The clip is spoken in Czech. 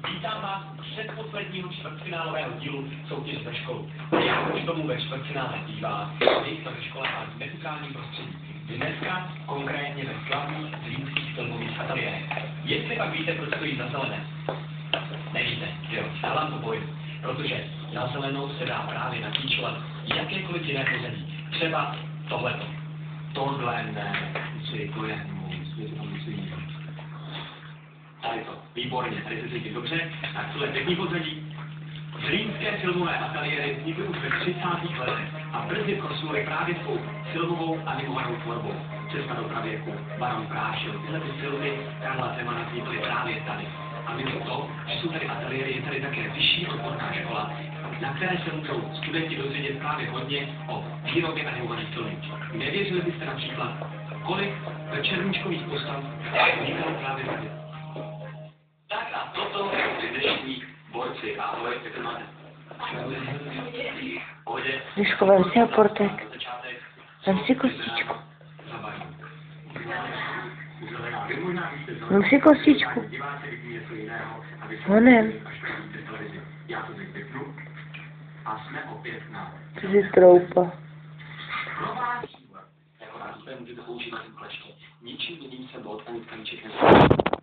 Vítám vás u předposledního čtvrtfinálového dílu soutěže ve školu. Jak už tomu ve čtvrtfinále bývá, nejste ve škole a v neutrálním prostředí. Dneska konkrétně ve slavných zlínských filmových ateliérech. Jestli pak víte, proč stojí na zelené? Nevíte, jo, já vám to povím. Protože na zelenou se dá právě natýčovat jakékoliv jiné pozadí. Třeba tohleto. Tohle ne, tady to, výborně, tady se cítím dobře, tak tohle je pěkný pozadí. Zlínské filmové ateliéry vznikly už ve 30. letech a brzy prosluli právě svou filmovou animovanou tvorbou. Cesta do pravěku, Baron Prášil, tyhle ty filmy Karla Zemana vznikly právě tady. A mimo to, že jsou tady ateliéry, je tady také vyšší odborná škola, na které se můžou studenti dozvědět právě hodně o výrobě animovaných filmů. Nevěřili byste například, kolik černíčkových postav vznikalo právě tady. Tak a toto jsou dnešní borci. Ahoj, jak to máte? Pohodě. Liško, vem si aportek. Vem si kostičku. Vem si kostičku. Honem. A jsme opět na... Ty jsi troupa. Pro vás, jako nástroj můžete používat klešky. Ničím jiným se bod ani tkaníček nesmí.